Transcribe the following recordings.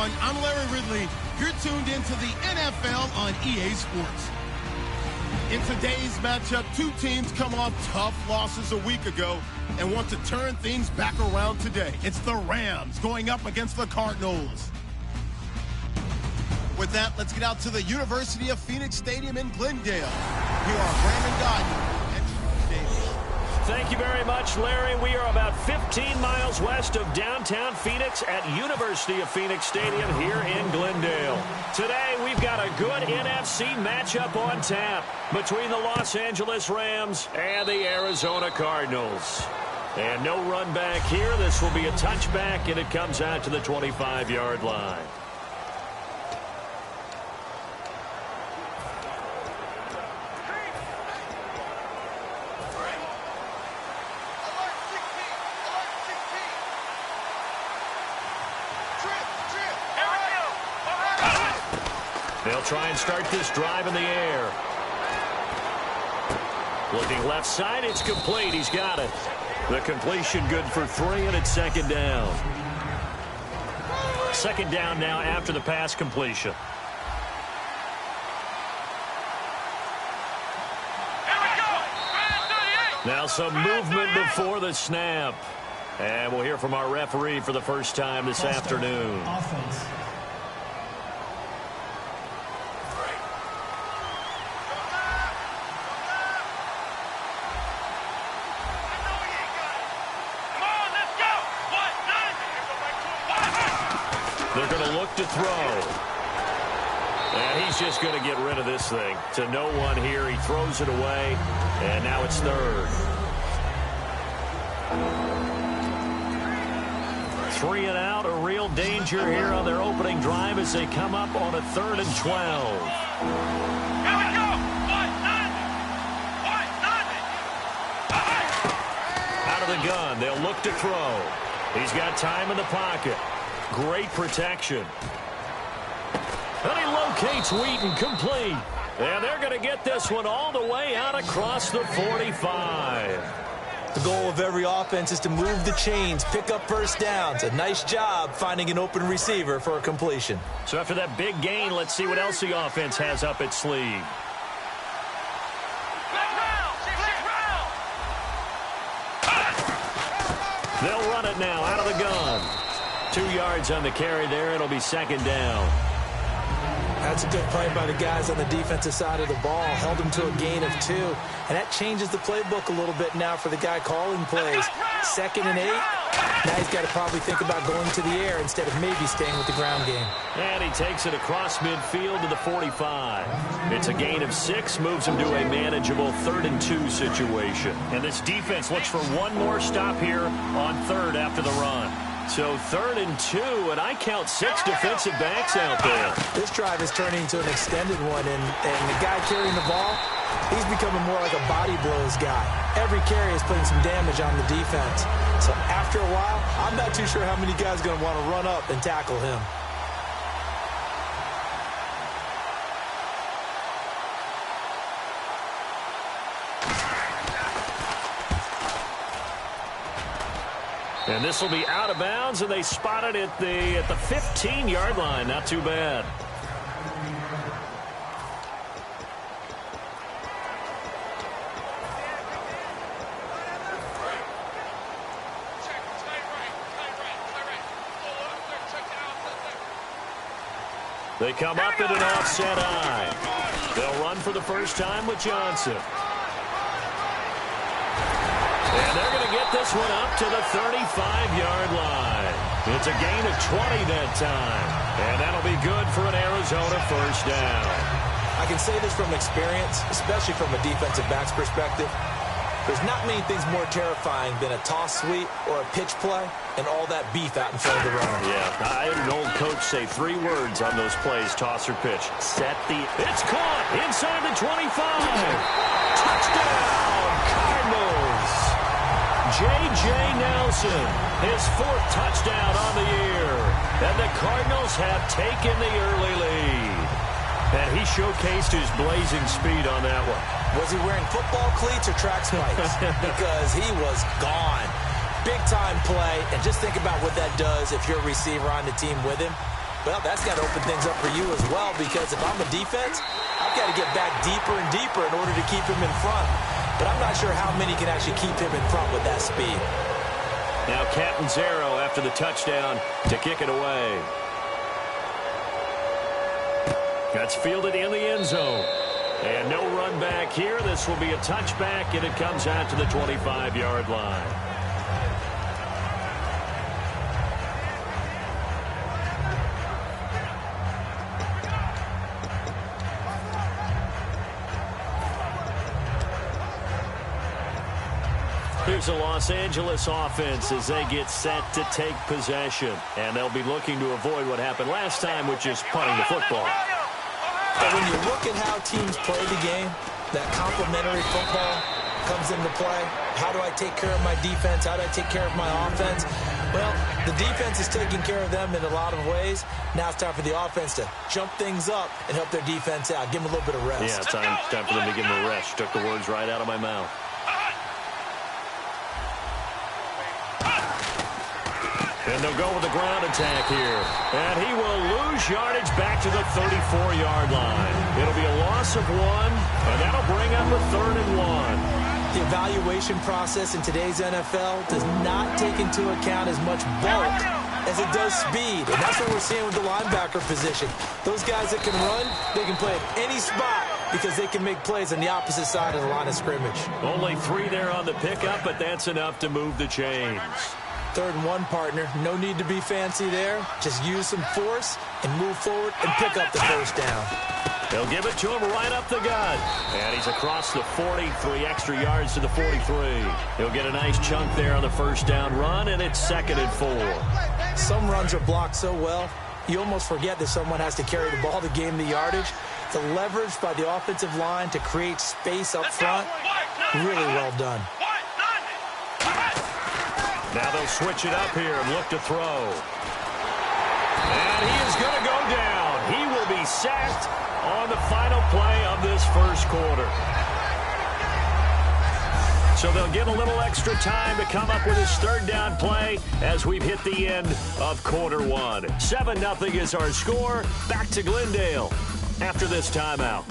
everyone. I'm Larry Ridley. You're tuned into the NFL on EA Sports. In today's matchup, two teams come off tough losses a week ago and want to turn things back around today. It's the Rams going up against the Cardinals. With that, let's get out to the University of Phoenix Stadium in Glendale. Here are Brandon Gaudin and Drew Davis. Thank you very much, Larry. We are about 15 miles west of downtown Phoenix at University of Phoenix Stadium here in Glendale. Today, we've got a good NFC matchup on tap between the Los Angeles Rams and the Arizona Cardinals. And no run back here. This will be a touchback, and it comes out to the 25-yard line. They'll try and start this drive in the air. Looking left side, it's complete. He's got it. The completion good for 3, and it's second down. Second down now after the pass completion. Now some movement before the snap. And we'll hear from our referee for the first time this afternoon. Offense. They're going to look to throw. And he's just going to get rid of this thing. To no one here. He throws it away. And now it's third. 3 and out. A real danger here on their opening drive as they come up on a 3rd and 12. Out of the gun. They'll look to throw. He's got time in the pocket. Great protection. And he locates Wheaton, complete. And they're going to get this one all the way out across the 45. The goal of every offense is to move the chains, pick up first downs. A nice job finding an open receiver for a completion. So after that big gain, let's see what else the offense has up its sleeve. They'll run it now out of the gun. 2 yards on the carry there. It'll be second down. That's a good play by the guys on the defensive side of the ball. Held him to a gain of 2. And that changes the playbook a little bit now for the guy calling plays. 2nd and 8. Now he's got to probably think about going to the air instead of maybe staying with the ground game. And he takes it across midfield to the 45. It's a gain of 6, moves him to a manageable 3rd and 2 situation. And this defense looks for one more stop here on 3rd after the run. So 3rd and 2, and I count 6 defensive backs out there. This drive is turning into an extended one, and the guy carrying the ball, he's becoming more like a body blows guy. Every carry is putting some damage on the defense. So after a while, I'm not too sure how many guys are going to want to run up and tackle him. And this will be out of bounds, and they spot it at the 15-yard line. Not too bad. They come up in an offset eye. They'll run for the first time with Johnson. And they're going to get this one up to the 35-yard line. It's a gain of 20 that time. And that'll be good for an Arizona first down. I can say this from experience, especially from a defensive back's perspective. There's not many things more terrifying than a toss sweep or a pitch play and all that beef out in front of the runner. Yeah, I had an old coach say 3 words on those plays, toss or pitch. It's caught inside the 25. Touchdown, Cardinals. J.J. Nelson, his 4th touchdown on the year. And the Cardinals have taken the early lead. And he showcased his blazing speed on that one. Was he wearing football cleats or track spikes? Because he was gone. Big-time play, and just think about what that does if you're a receiver on the team with him. Well, that's got to open things up for you as well, because if I'm a defense, I've got to get back deeper and deeper in order to keep him in front. But I'm not sure how many can actually keep him in front with that speed. Now Catanzaro after the touchdown to kick it away. That's fielded in the end zone. And no run back here. This will be a touchback, and it comes out to the 25-yard line. Here's the Los Angeles offense as they get set to take possession. And they'll be looking to avoid what happened last time, which is punting the football. But when you look at how teams play the game, that complementary football comes into play. How do I take care of my defense? How do I take care of my offense? Well, the defense is taking care of them in a lot of ways. Now it's time for the offense to jump things up and help their defense out. Give them a little bit of rest. Yeah, time for them to give them a rest. Took the words right out of my mouth. And they'll go with the ground attack here. And he will lose yardage back to the 34-yard line. It'll be a loss of 1, and that'll bring up a 3rd and 1. The evaluation process in today's NFL does not take into account as much bulk as it does speed. And that's what we're seeing with the linebacker position. Those guys that can run, they can play at any spot because they can make plays on the opposite side of the line of scrimmage. Only 3 there on the pickup, but that's enough to move the chains. 3rd and 1, partner. No need to be fancy there. Just use some force and move forward and pick up the first down. They'll give it to him right up the gut. And he's across the 40, 3 extra yards to the 43. He'll get a nice chunk there on the first down run, and it's 2nd and 4. Some runs are blocked so well, you almost forget that someone has to carry the ball to gain the yardage. The leverage by the offensive line to create space up front, really well done. Now they'll switch it up here and look to throw. And he is going to go down. He will be sacked on the final play of this first quarter. So they'll give a little extra time to come up with his 3rd down play as we've hit the end of quarter 1. 7-0 is our score. Back to Glendale after this timeout.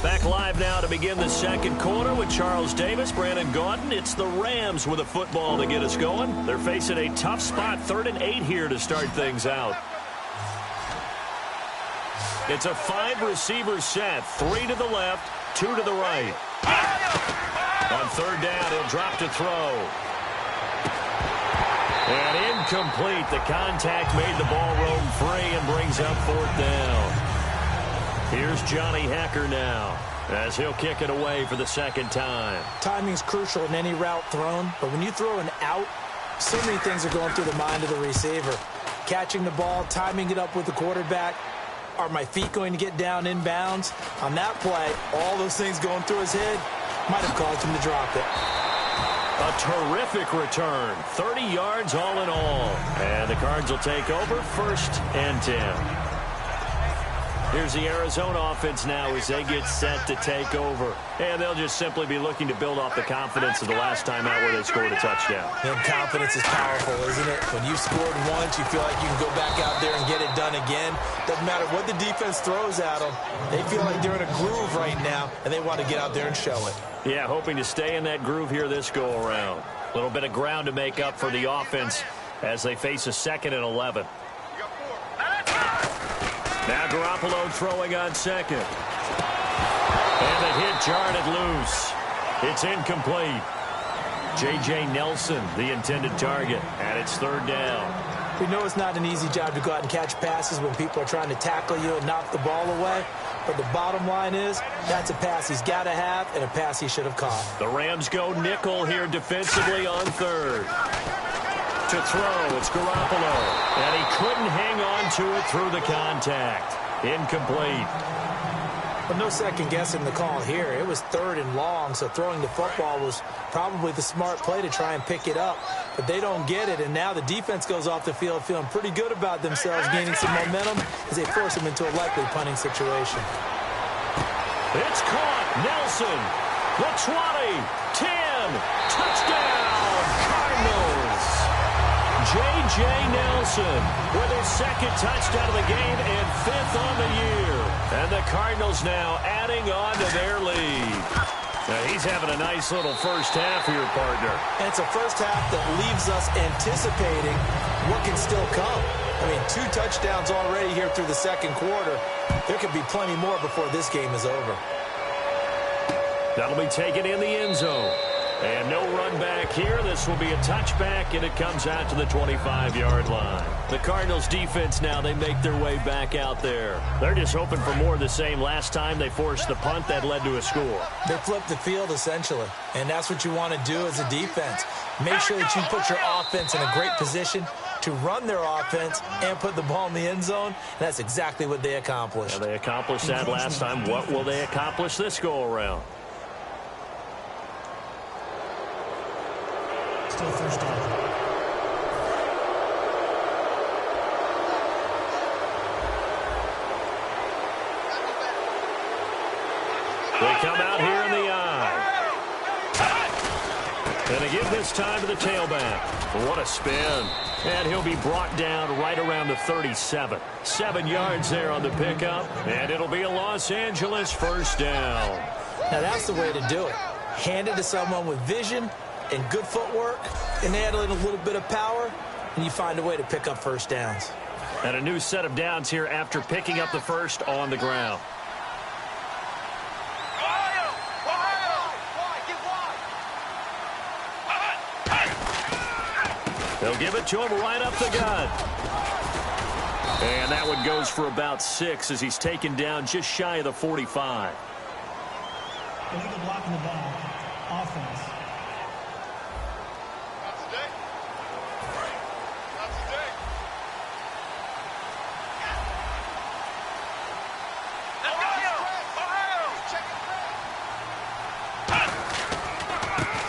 Back live now to begin the second quarter with Charles Davis, Brandon Gaudin. It's the Rams with a football to get us going. They're facing a tough spot, 3rd and 8 here to start things out. It's a 5-receiver set, 3 to the left, 2 to the right. On 3rd down, he'll drop to throw. And incomplete. The contact made the ball roam free and brings up 4th down. Here's Johnny Hacker now as he'll kick it away for the 2nd time. Timing's crucial in any route thrown, but when you throw an out, so many things are going through the mind of the receiver. Catching the ball, timing it up with the quarterback. Are my feet going to get down in bounds? On that play, all those things going through his head might have caused him to drop it. A terrific return. 30 yards all in all. And the Cards will take over 1st and 10. Here's the Arizona offense now as they get set to take over. And they'll just simply be looking to build off the confidence of the last time out where they scored a touchdown. And confidence is powerful, isn't it? When you scored once, you feel like you can go back out there and get it done again. Doesn't matter what the defense throws at them. They feel like they're in a groove right now, and they want to get out there and show it. Yeah, hoping to stay in that groove here this go-around. A little bit of ground to make up for the offense as they face a 2nd and 11. Now Garoppolo throwing on 2nd. And the hit jarred it loose. It's incomplete. J.J. Nelson, the intended target, and it's 3rd down. We know it's not an easy job to go out and catch passes when people are trying to tackle you and knock the ball away. But the bottom line is, that's a pass he's got to have and a pass he should have caught. The Rams go nickel here defensively on 3rd. To throw, it's Garoppolo. And he couldn't hang on to it through the contact. Incomplete. But no second guessing the call here. It was 3rd and long, so throwing the football was probably the smart play to try and pick it up. But they don't get it, and now the defense goes off the field feeling pretty good about themselves, gaining some momentum as they force them into a likely punting situation. It's caught. Nelson. The 20. 10. Touchdown. Cardinals. J.J. Wilson with his second touchdown of the game and 5th on the year. And the Cardinals now adding on to their lead. Now he's having a nice little first half here, partner. And it's a first half that leaves us anticipating what can still come. I mean, 2 touchdowns already here through the second quarter. There could be plenty more before this game is over. That'll be taken in the end zone. And no run back here. This will be a touchback, and it comes out to the 25-yard line. The Cardinals defense now, they make their way back out there. They're just hoping for more of the same. Last time they forced the punt that led to a score. They flipped the field, essentially. And that's what you want to do as a defense. Make sure that you put your offense in a great position to run their offense and put the ball in the end zone. And that's exactly what they accomplished. Well, they accomplished that last time. What will they accomplish this go-around? Still first down. They come out here in the eye. And they give this time to the tailback. What a spin. And he'll be brought down right around the 37. 7 yards there on the pickup. And it'll be a Los Angeles first down. Now that's the way to do it. Hand it to someone with vision and good footwork, and add in a little bit of power, and you find a way to pick up first downs. And a new set of downs here after picking up the first on the ground. They'll give it to him right up the gut. And that one goes for about 6 as he's taken down just shy of the 45. Illegal block in the back. Offense.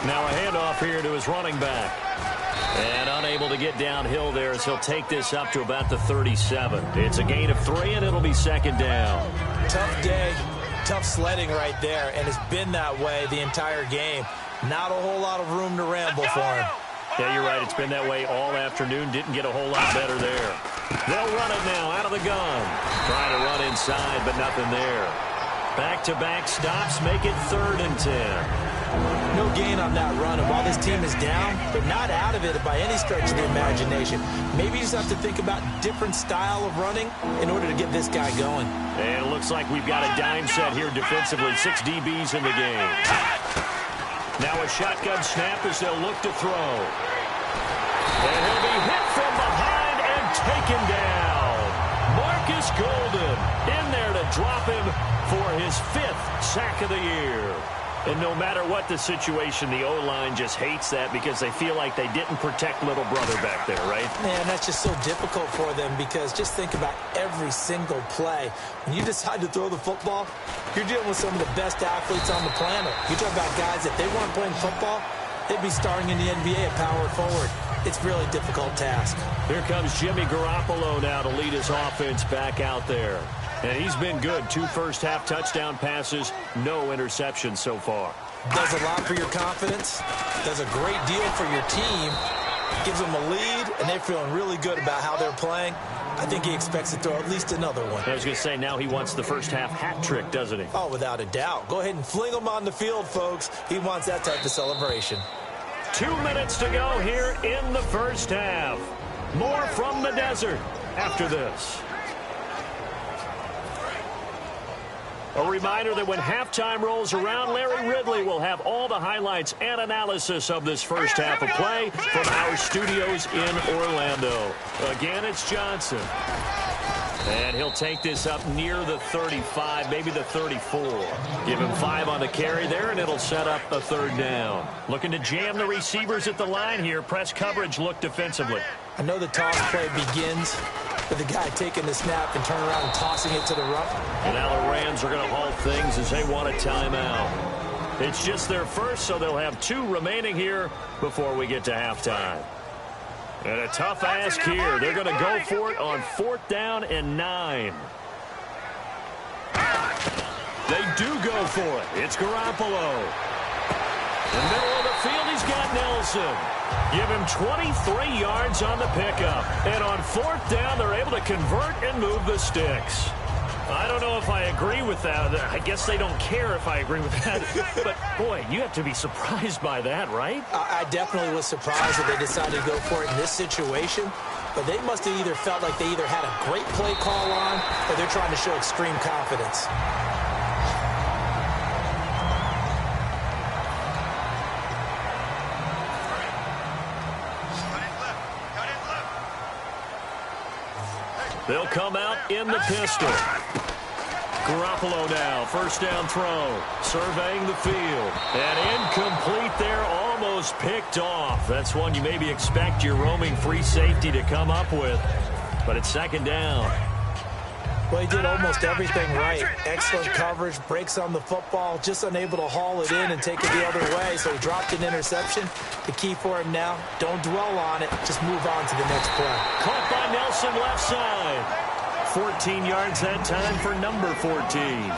Now a handoff here to his running back. And unable to get downhill there as he'll take this up to about the 37. It's a gain of 3, and it'll be second down. Tough day, tough sledding right there, and it's been that way the entire game. Not a whole lot of room to ramble for him. Yeah, you're right. It's been that way all afternoon. Didn't get a whole lot better there. They'll run it now out of the gun. Trying to run inside, but nothing there. Back-to-back stops make it 3rd and 10. No gain on that run, and while this team is down, they're not out of it by any stretch of the imagination. Maybe you just have to think about different style of running in order to get this guy going. And it looks like we've got a dime set here defensively. 6 DBs in the game. Now a shotgun snap as they'll look to throw. And he'll be hit from behind and taken down. Marcus Golden in there to drop him for his 5th sack of the year. And no matter what the situation, the O-line just hates that because they feel like they didn't protect little brother back there, right? Man, that's just so difficult for them because just think about every single play. When you decide to throw the football, you're dealing with some of the best athletes on the planet. You talk about guys, if they weren't playing football, they'd be starring in the NBA at power forward. It's a really difficult task. Here comes Jimmy Garoppolo now to lead his offense back out there. And he's been good. 2 first-half touchdown passes, no interceptions so far. Does a lot for your confidence, does a great deal for your team, gives them a lead, and they're feeling really good about how they're playing. I think he expects to throw at least another one. I was going to say, now he wants the first-half hat trick, doesn't he? Oh, without a doubt. Go ahead and fling him on the field, folks. He wants that type of celebration. 2 minutes to go here in the first half. More from the desert after this. A reminder that when halftime rolls around, Larry Ridley will have all the highlights and analysis of this first half of play from our studios in Orlando. Again, it's Johnson. And he'll take this up near the 35, maybe the 34. Give him 5 on the carry there, and it'll set up a 3rd down. Looking to jam the receivers at the line here. Press coverage look defensively. I know the toss play begins with the guy taking the snap and turning around and tossing it to the rough. And now the Rams are going to halt things as they want a timeout. It's just their first, so they'll have 2 remaining here before we get to halftime. And a tough ask here. They're going to go for it on 4th down and 9. They do go for it. It's Garoppolo. In the middle of the field, he's got Nelson. Wilson. Give him 23 yards on the pickup. And on fourth down, they're able to convert and move the sticks. I don't know if I agree with that. I guess they don't care if I agree with that. But, boy, you have to be surprised by that, right? I definitely was surprised that they decided to go for it in this situation. But they must have either felt like they either had a great play call on or they're trying to show extreme confidence. They'll come out in the pistol. Garoppolo now, first down throw, surveying the field. And incomplete there, almost picked off. That's one you maybe expect your roaming free safety to come up with. But it's second down. Well, he did almost everything right. Excellent coverage, breaks on the football, just unable to haul it in and take it the other way. So he dropped an interception. The key for him now, don't dwell on it. Just move on to the next play. Caught by Nelson left side. 14 yards that time for number 14.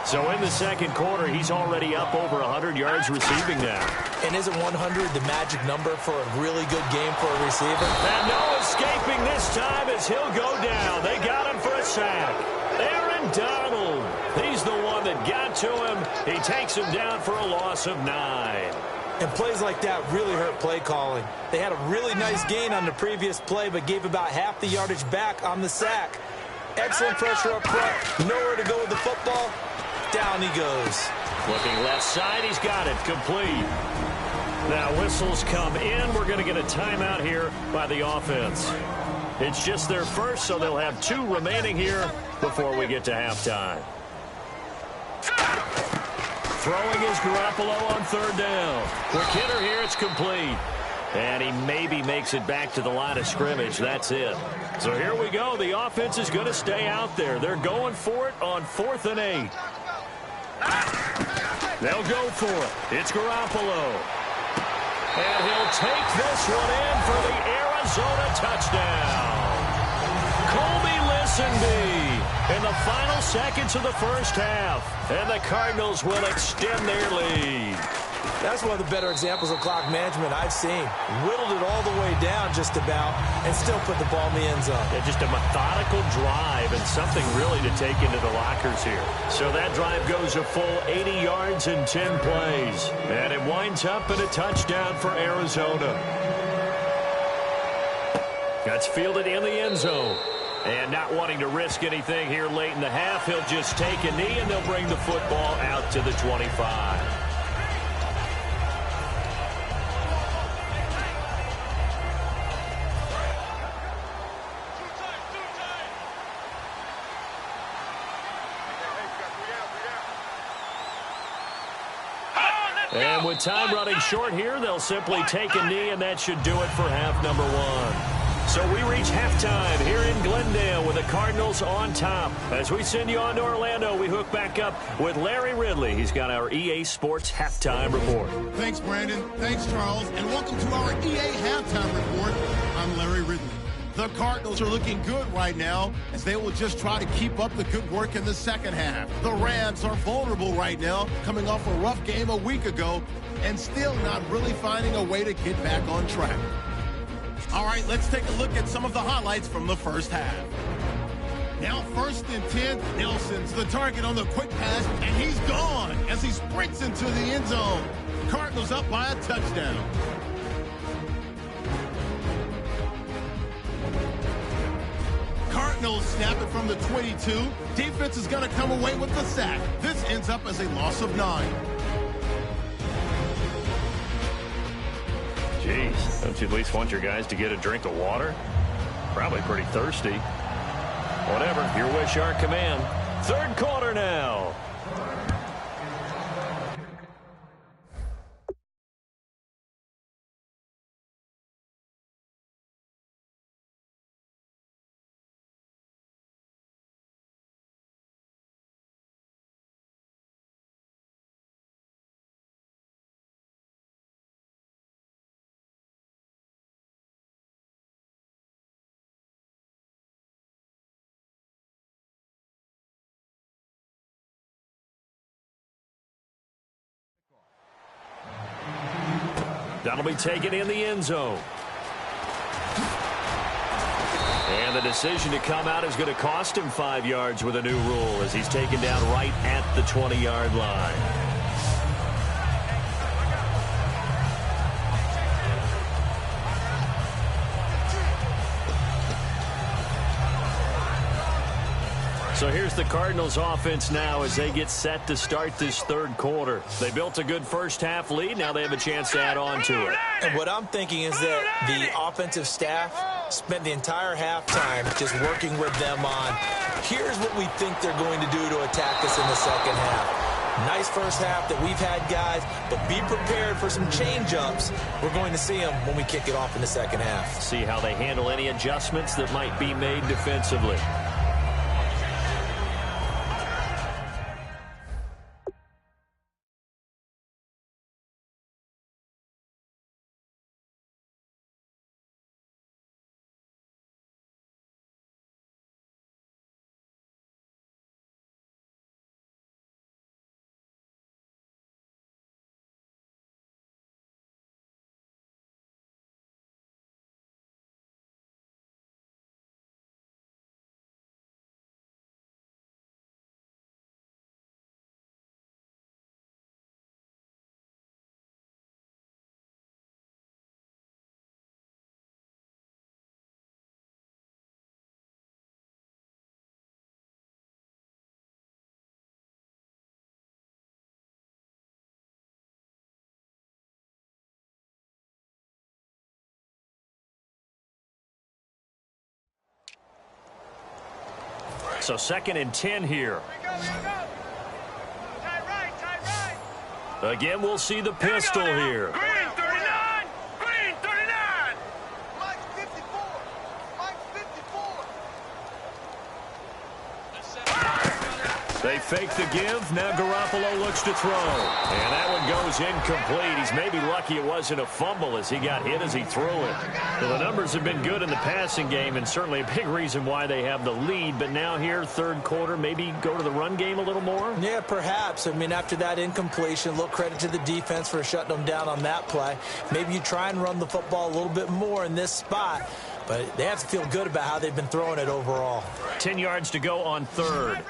So in the second quarter, he's already up over 100 yards receiving now. And isn't 100 the magic number for a really good game for a receiver? And no escaping this time as he'll go down. They got him for a sack. Aaron Donald. He's the one that got to him. He takes him down for a loss of 9. And plays like that really hurt play calling. They had a really nice gain on the previous play, but gave about half the yardage back on the sack. Excellent pressure up front. Nowhere to go with the football. Down he goes. Looking left side, he's got it. Complete. Now whistles come in. We're going to get a timeout here by the offense. It's just their first, so they'll have 2 remaining here before we get to halftime. Throwing is Garoppolo on third down. Quick hitter here, it's complete. And he maybe makes it back to the line of scrimmage. That's it. So here we go. The offense is going to stay out there. They're going for it on 4th and 8. They'll go for it. It's Garoppolo. And he'll take this one in for the Arizona touchdown. Colby Lisenby in the final seconds of the first half. And the Cardinals will extend their lead. That's one of the better examples of clock management I've seen. Whittled it all the way down just about and still put the ball in the end zone. Yeah, just a methodical drive and something really to take into the lockers here. So that drive goes a full 80 yards in 10 plays. And it winds up in a touchdown for Arizona. That's fielded in the end zone. And not wanting to risk anything here late in the half, he'll just take a knee and they'll bring the football out to the 25. And with time running short here, they'll simply take a knee, and that should do it for half number 1. So we reach halftime here in Glendale with the Cardinals on top. As we send you on to Orlando, we hook back up with Larry Ridley. He's got our EA Sports Halftime Report. Thanks, Brandon. Thanks, Charles. And welcome to our EA Halftime Report. I'm Larry Ridley. The Cardinals are looking good right now as they will just try to keep up the good work in the second half. The Rams are vulnerable right now, coming off a rough game a week ago and still not really finding a way to get back on track. All right, let's take a look at some of the highlights from the first half. Now 1st and 10, Nelson's the target on the quick pass, and he's gone as he sprints into the end zone. Cardinals up by a touchdown. Cardinals snap it from the 22. Defense is going to come away with the sack. This ends up as a loss of 9. Jeez, don't you at least want your guys to get a drink of water? Probably pretty thirsty. Whatever, your wish, our command. Third quarter now. That'll be taken in the end zone. And the decision to come out is going to cost him 5 yards with a new rule as he's taken down right at the 20-yard line. So here's the Cardinals offense now as they get set to start this third quarter. They built a good first half lead. Now they have a chance to add on to it. And what I'm thinking is that the offensive staff spent the entire halftime just working with them on, here's what we think they're going to do to attack us in the second half. Nice first half that we've had, guys, but be prepared for some change-ups. We're going to see them when we kick it off in the second half. See how they handle any adjustments that might be made defensively. So 2nd and 10 here. Again, we'll see the pistol here. Green 39! Green 39! Mike 54! Mike 54! They fake the give. Now Garoppolo looks to throw. And that one goes incomplete. He's maybe lucky it wasn't a fumble as he got hit as he threw it. Well, the numbers have been good in the passing game and certainly a big reason why they have the lead. But now here, third quarter, maybe go to the run game a little more? Yeah, perhaps. I mean, after that incompletion, a little credit to the defense for shutting them down on that play. Maybe you try and run the football a little bit more in this spot. But they have to feel good about how they've been throwing it overall. 10 yards to go on third.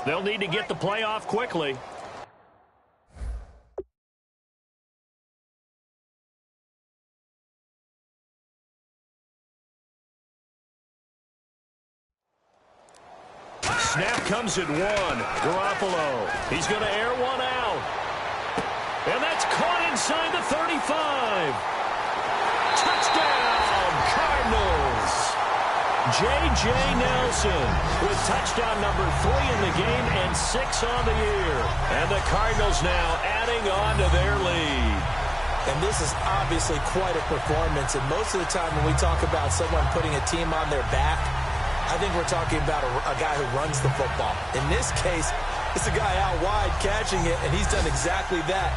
They'll need to get the play off quickly. Snap comes at 1. Garoppolo. He's going to air one out. And that's caught inside the 35. Touchdown, Cardinals. J.J. Nelson with touchdown number 3 in the game and 6 on the year. And the Cardinals now adding on to their lead. And this is obviously quite a performance. And most of the time when we talk about someone putting a team on their back, I think we're talking about a guy who runs the football. In this case, it's a guy out wide catching it, and he's done exactly that,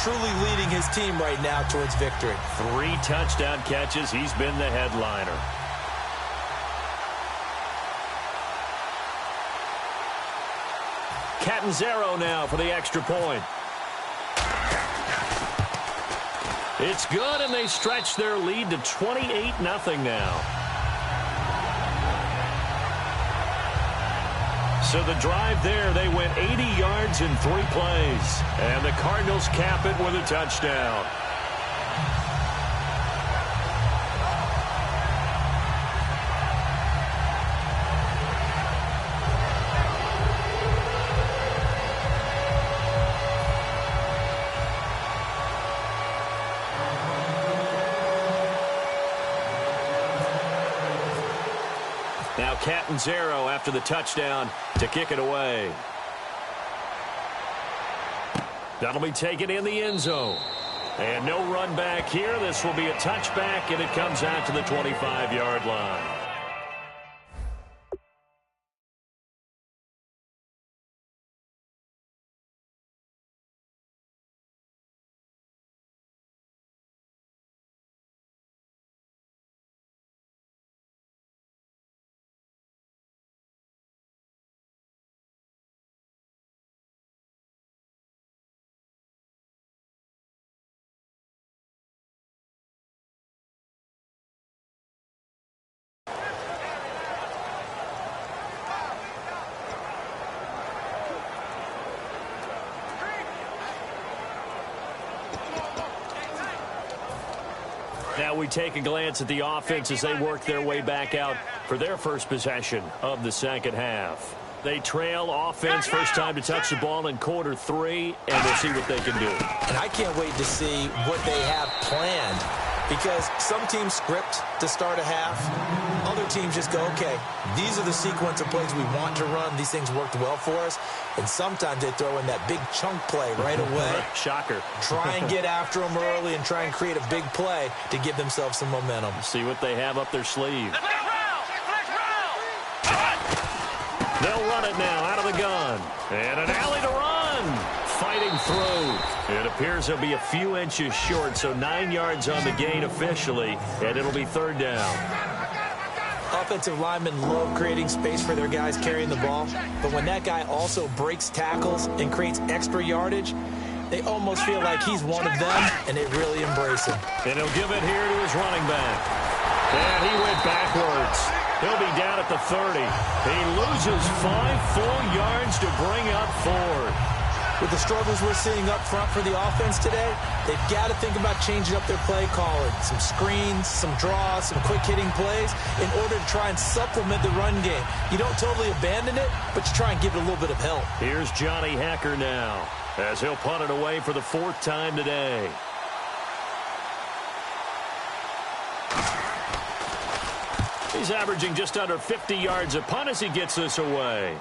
truly leading his team right now towards victory. 3 touchdown catches. He's been the headliner. Catanzaro now for the extra point. It's good, and they stretch their lead to 28-0 now. So the drive there, they went 80 yards in 3 plays. And the Cardinals cap it with a touchdown. Now Catanzaro after the touchdown to kick it away. That'll be taken in the end zone. And no run back here. This will be a touchback, and it comes out to the 25-yard line. Now we take a glance at the offense as they work their way back out for their first possession of the second half. They trail offense first time to touch the ball in quarter 3, and we'll see what they can do. And I can't wait to see what they have planned, because some teams script to start a half. Other teams just go, okay, these are the sequence of plays we want to run. These things worked well for us. And sometimes they throw in that big chunk play right away. Shocker. Try and get after them early and try and create a big play to give themselves some momentum. See what they have up their sleeve. They'll run it now out of the gun. And an alley to run. Fighting through. It appears they'll be a few inches short, so 9 yards on the gain officially, and it'll be third down. Offensive linemen love creating space for their guys carrying the ball, but when that guy also breaks tackles and creates extra yardage, they almost feel like he's one of them, and they really embrace him. And he'll give it here to his running back. And he went backwards. He'll be down at the 30. He loses 5 full yards to bring up 4. With the struggles we're seeing up front for the offense today, they've got to think about changing up their play calling. Some screens, some draws, some quick-hitting plays in order to try and supplement the run game. You don't totally abandon it, but you try and give it a little bit of help. Here's Johnny Hekker now as he'll punt it away for the 4th time today. He's averaging just under 50 yards a punt as he gets this away.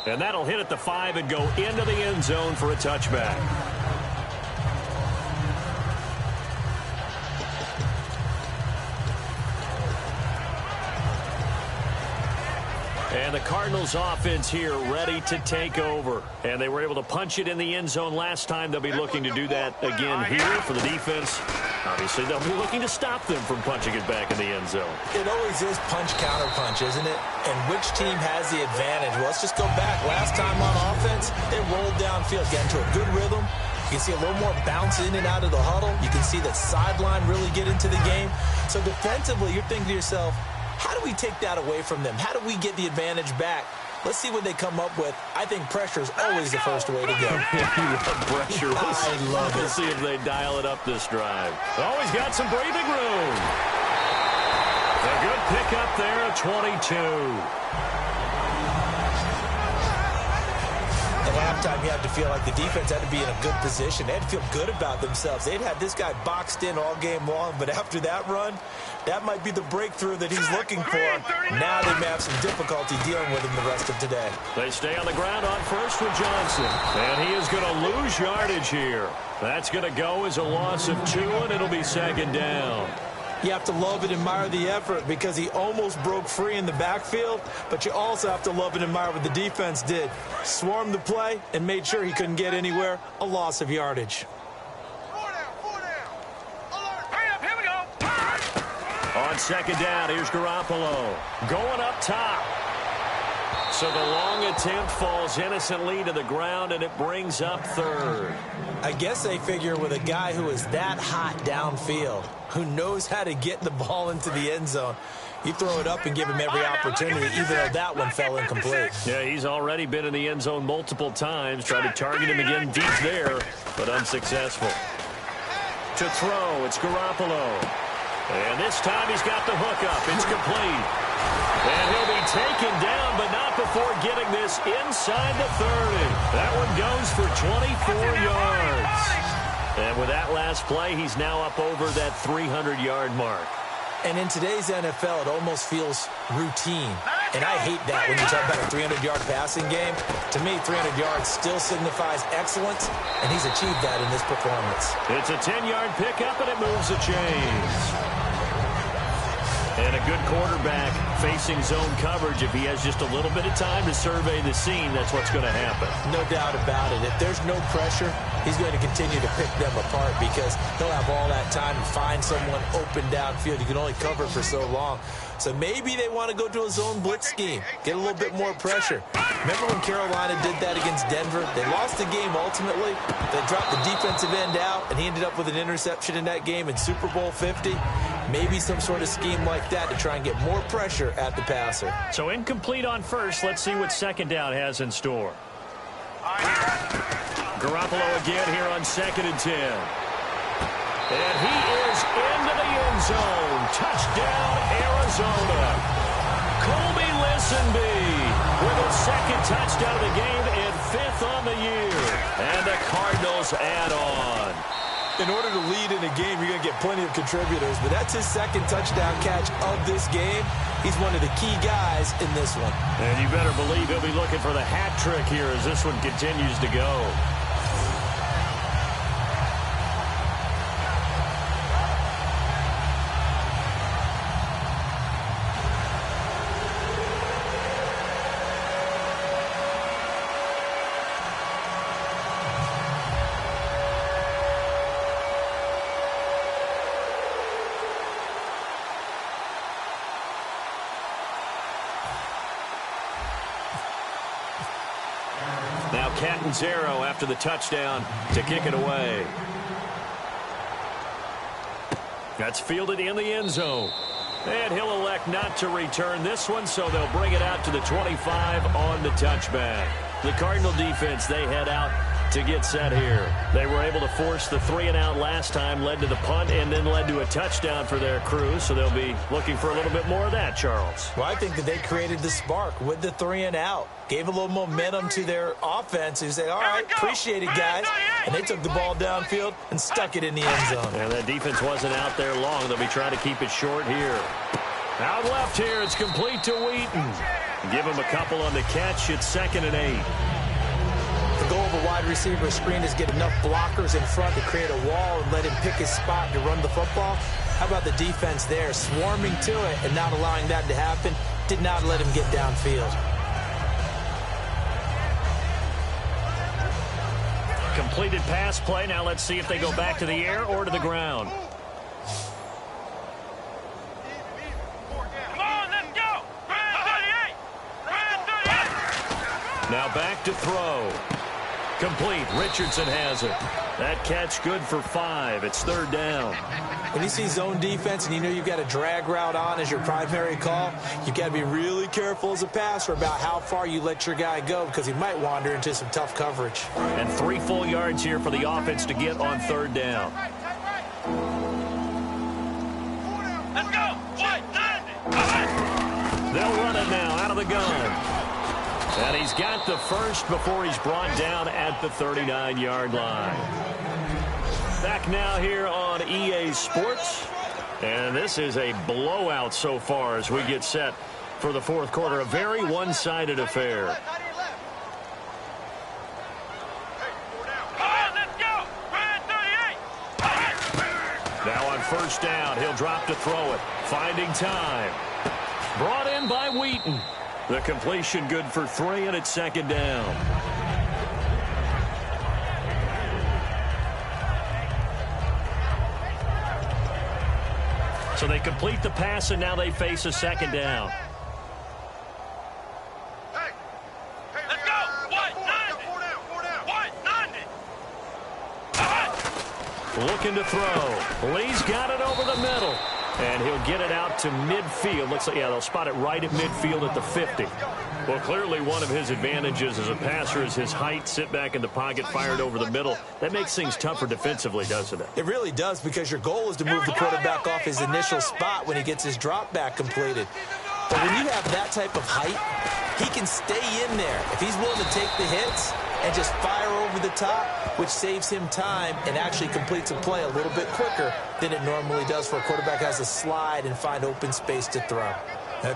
And that'll hit at the 5 and go into the end zone for a touchback. And the Cardinals offense here ready to take over. And they were able to punch it in the end zone last time. They'll be looking to do that again here for the defense. Obviously, they'll be looking to stop them from punching it back in the end zone. It always is punch-counter-punch, isn't it? And which team has the advantage? Well, let's just go back. Last time on offense, they rolled downfield, got into a good rhythm. You can see a little more bounce in and out of the huddle. You can see that sideline really get into the game. So defensively, you're thinking to yourself, how do we take that away from them? How do we get the advantage back? Let's see what they come up with. I think pressure is always the first way to go. You love pressure. I love it. We'll see if they dial it up this drive. Oh, he's got some breathing room. A good pickup there at 22. At halftime, you had to feel like the defense had to be in a good position. They had to feel good about themselves. They'd had this guy boxed in all game long, but after that run, that might be the breakthrough that he's looking for. Now they may have some difficulty dealing with him the rest of today. They stay on the ground on first with Johnson. And he is going to lose yardage here. That's going to go as a loss of 2, and it'll be second down. You have to love and admire the effort because he almost broke free in the backfield, but you also have to love and admire what the defense did. Swarmed the play and made sure he couldn't get anywhere. A loss of yardage. 4 down. Alert. Hurry up, here we go. On second down, here's Garoppolo. Going up top. So the long attempt falls innocently to the ground, and it brings up 3rd. I guess they figure with a guy who is that hot downfield, who knows how to get the ball into the end zone, you throw it up and give him every opportunity, even though that one fell incomplete. Yeah, he's already been in the end zone multiple times. Tried to target him again deep there, but unsuccessful. To throw, it's Garoppolo. And this time he's got the hook up. It's complete. And he'll be taken down, but not before getting this inside the 30. That one goes for 24 yards. And with that last play, he's now up over that 300-yard mark. And in today's NFL, it almost feels routine. And I hate that when you talk about a 300-yard passing game. To me, 300 yards still signifies excellence, and he's achieved that in this performance. It's a 10-yard pickup, and it moves the chains. And a good quarterback facing zone coverage. If he has just a little bit of time to survey the scene, that's what's going to happen. No doubt about it. If there's no pressure, he's going to continue to pick them apart because he'll have all that time to find someone open downfield. You can only cover for so long. So maybe they want to go to a zone blitz scheme, get a little bit more pressure. Remember when Carolina did that against Denver? They lost the game ultimately. They dropped the defensive end out, and he ended up with an interception in that game in Super Bowl 50. Maybe some sort of scheme like that to try and get more pressure at the passer. So incomplete on first. Let's see what second down has in store. Garoppolo again here on 2nd and 10. And he is into the end zone. Touchdown, Arizona. Colby Lisenby with his second touchdown of the game and 5th on the year. And the Cardinals add on. In order to lead in a game, you're going to get plenty of contributors, but that's his second touchdown catch of this game. He's one of the key guys in this one. And you better believe he'll be looking for the hat trick here as this one continues to go. Now Catanzaro after the touchdown to kick it away. That's fielded in the end zone. And he'll elect not to return this one, so they'll bring it out to the 25 on the touchback. The Cardinal defense, they head out to get set here. They were able to force the 3-and-out last time, led to the punt, and then led to a touchdown for their crew, so they'll be looking for a little bit more of that, Charles. Well, I think that they created the spark with the 3-and-out. Gave a little momentum to their offense who said, all right, appreciate it, guys. And they took the ball downfield and stuck it in the end zone. And that defense wasn't out there long. They'll be trying to keep it short here. Out left here, it's complete to Wheaton. Give him a couple on the catch. It's 2nd and 8. The goal of a wide receiver screen is get enough blockers in front to create a wall and let him pick his spot to run the football. How about the defense there, swarming to it and not allowing that to happen? Did not let him get downfield. Completed pass play. Now let's see if they go back to the air or to the ground. Come on, let's go. Brand 38. Now back to throw. Complete. Richardson has it. That catch good for 5. It's 3rd down. When you see zone defense and you know you've got a drag route on as your primary call, you've got to be really careful as a passer about how far you let your guy go because he might wander into some tough coverage. And 3 full yards here for the offense to get on 3rd down. Let's go. They'll run it now out of the gun. And he's got the first before he's brought down at the 39-yard line. Back now here on EA Sports. And this is a blowout so far as we get set for the 4th quarter. A very one-sided affair. Now on 1st down, he'll drop to throw it. Finding time. Brought in by Wheaton. The completion good for 3, and it's 2nd down. So they complete the pass, and now they face a 2nd down. Hey, let's go. 190. Looking to throw. Lee's got it over the middle. And he'll get it out to midfield. Looks like, yeah, they'll spot it right at midfield at the 50. Well, clearly one of his advantages as a passer is his height. Sit back in the pocket, fired over the middle. That makes things tougher defensively, doesn't it? It really does because your goal is to move the quarterback off his initial spot when he gets his drop back completed. But when you have that type of height, he can stay in there. If he's willing to take the hits and just fire over the top, which saves him time and actually completes a play a little bit quicker than it normally does for a quarterback who has to slide and find open space to throw.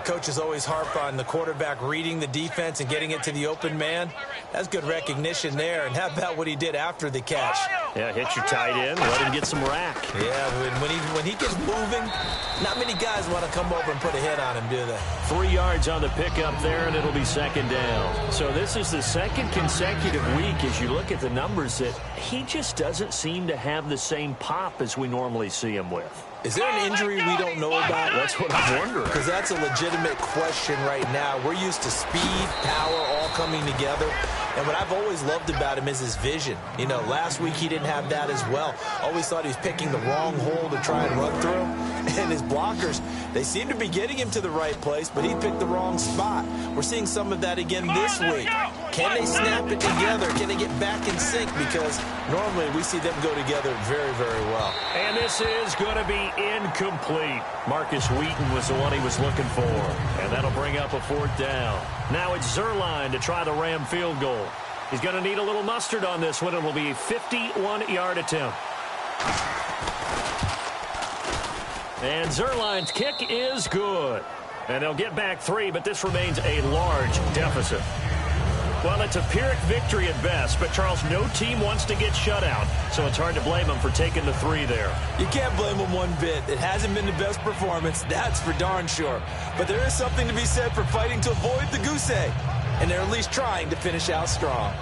Coaches always harp on the quarterback reading the defense and getting it to the open man. That's good recognition there. And how about what he did after the catch? Yeah, hit your tight end, let him get some rack. Yeah, when he gets moving, not many guys want to come over and put a hit on him, do they? 3 yards on the pickup there, and it'll be 2nd down. So this is the 2nd consecutive week as you look at the numbers that he just doesn't seem to have the same pop as we normally see him with. Is there an injury we don't know about? That's what I'm wondering. Because that's a legitimate question right now. We're used to speed, power, all coming together. And what I've always loved about him is his vision. You know, last week he didn't have that as well. Always thought he was picking the wrong hole to try and run through. And his blockers, they seem to be getting him to the right place, but he picked the wrong spot. We're seeing some of that again this week. Can they snap it together? Can they get back in sync? Because normally we see them go together very, very well. And this is going to be incomplete. Marcus Wheaton was the one he was looking for. And that'll bring up a 4th down. Now it's Zuerlein to try the Ram field goal. He's going to need a little mustard on this one. It will be a 51-yard attempt. And Zuerlein's kick is good. And they'll get back 3, but this remains a large deficit. Well, it's a Pyrrhic victory at best, but, Charles, no team wants to get shut out, so it's hard to blame them for taking the 3 there. You can't blame them one bit. It hasn't been the best performance, that's for darn sure. But there is something to be said for fighting to avoid the goose egg, and they're at least trying to finish out strong.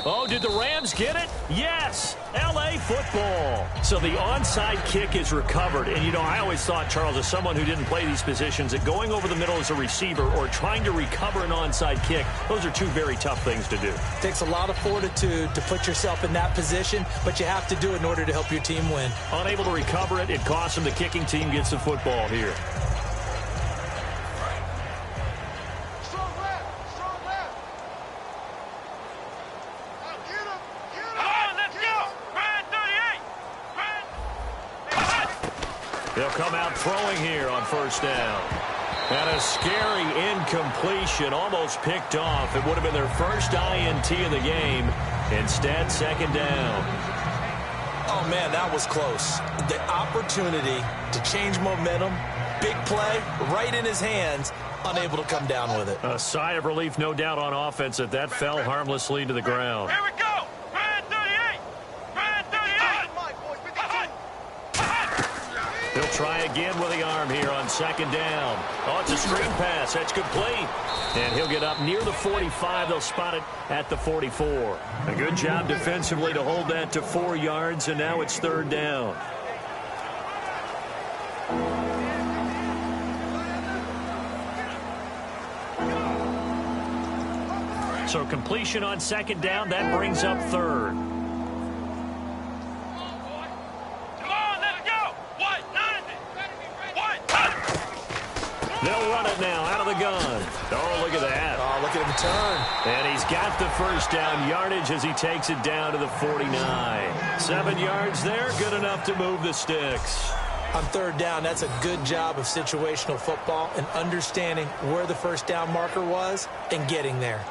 Oh, did the Rams get it? Yes! L.A. football. So the onside kick is recovered. And, you know, I always thought, Charles, as someone who didn't play these positions, that going over the middle as a receiver or trying to recover an onside kick, those are 2 very tough things to do. It takes a lot of fortitude to put yourself in that position, but you have to do it in order to help your team win. Unable to recover it, it costs them. The kicking team gets the football here. They'll come out throwing here on 1st down. And a scary incompletion, almost picked off. It would have been their first INT of the game. Instead, 2nd down. Oh, man, that was close. The opportunity to change momentum, big play, right in his hands, unable to come down with it. A sigh of relief, no doubt, on offense that fell harmlessly to the ground. Here we go. Ryan 38. Ryan 38. He'll try again with the arm here on 2nd down. Oh, it's a screen pass. That's complete. And he'll get up near the 45. They'll spot it at the 44. A good job defensively to hold that to 4 yards, and now it's 3rd down. So completion on 2nd down. That brings up 3rd. They'll run it now out of the gun. Oh, look at that. Oh, look at him turn. And he's got the 1st down yardage as he takes it down to the 49. 7 yards there, good enough to move the sticks. On 3rd down, that's a good job of situational football and understanding where the 1st down marker was and getting there.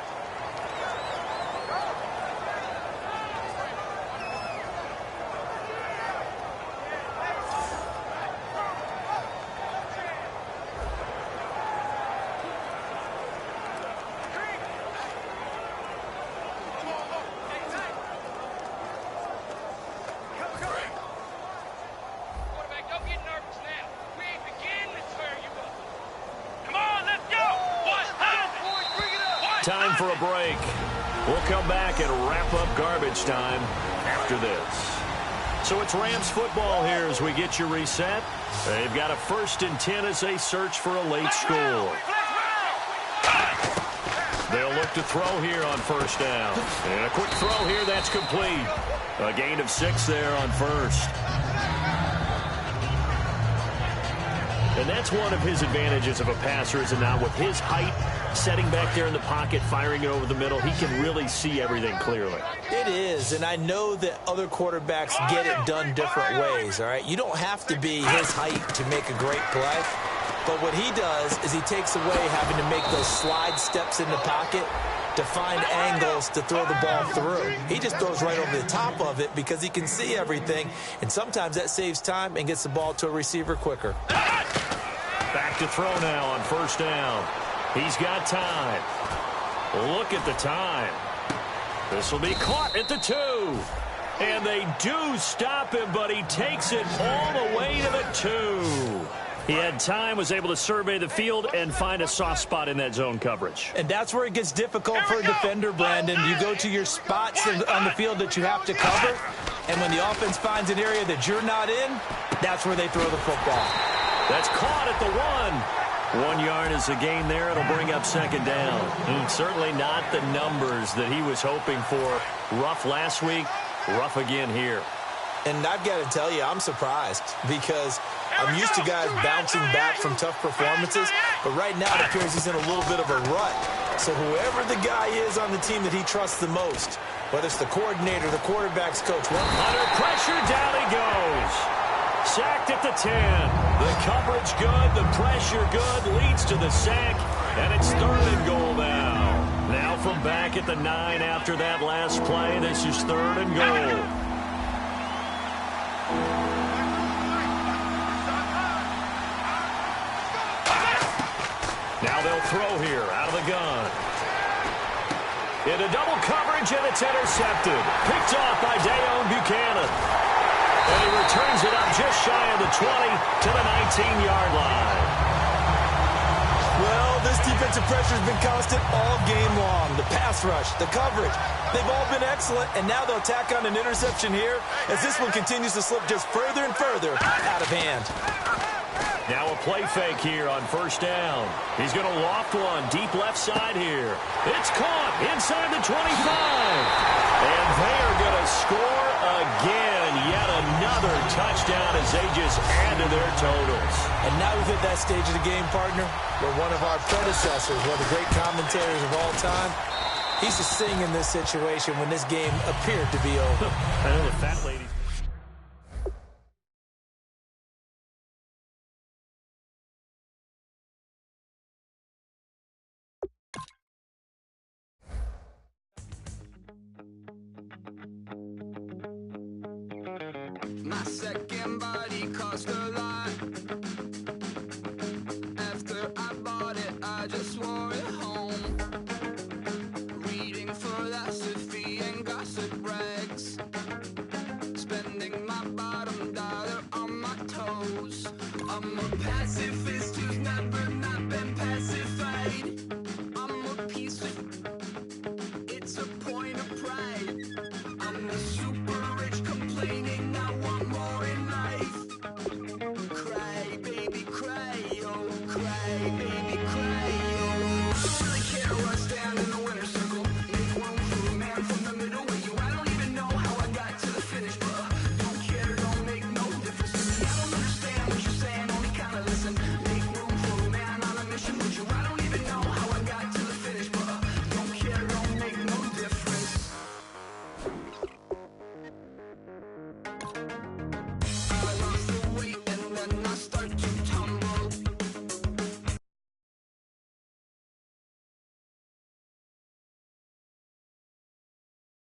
Time for a break. We'll come back and wrap up garbage time after this. So it's Rams football here as we get you reset. They've got a 1st and 10 as they search for a late score. They'll look to throw here on 1st down. And a quick throw here, that's complete. A gain of 6 there on 1st. And that's one of his advantages of a passer, is it not? With his height, setting back there in the pocket, firing it over the middle, he can really see everything clearly. It is, and I know that other quarterbacks get it done different ways, all right? You don't have to be his height to make a great play, but what he does is he takes away having to make those slide steps in the pocket to find angles to throw the ball through. He just throws right over the top of it because he can see everything, and sometimes that saves time and gets the ball to a receiver quicker. Back to throw now on 1st down. He's got time. Look at the time. This will be caught at the 2. And they do stop him, but he takes it all the way to the 2. He had time, was able to survey the field and find a soft spot in that zone coverage. And that's where it gets difficult for a defender, Brandon. You go to your spots on the field that you have to cover, And when the offense finds an area that you're not in, that's where they throw the football. That's caught at the 1. 1 yard is a gain there. It'll bring up second down. Certainly not the numbers that he was hoping for. Rough last week, rough again here. And I've got to tell you, I'm surprised because I'm used to guys bouncing back from tough performances, but right now it appears he's in a little bit of a rut. So whoever the guy is on the team that he trusts the most, whether it's the coordinator, the quarterback's coach. Under pressure, down he goes. Sacked at the 10. The coverage good, the pressure good, leads to the sack, and it's 3rd and goal now. Now from back at the 9 after that last play, this is 3rd and goal. Now they'll throw here out of the gun. Into double coverage, and it's intercepted. Picked off by Deone Bucannon. And he returns it up just shy of the 20 to the 19-yard line. Well, this defensive pressure has been constant all game long. The pass rush, the coverage, they've all been excellent, and now they'll tack on an interception here as this one continues to slip just further and further out of hand. Now a play fake here on 1st down. He's going to loft one deep left side here. It's caught inside the 25. And they are going to score again. Yet another touchdown as they just add to their totals. And now we've hit that stage of the game, partner, where one of our predecessors, one of the great commentators of all time, he's to sing in this situation when this game appeared to be over. I know the fat lady. My second body cost a lot.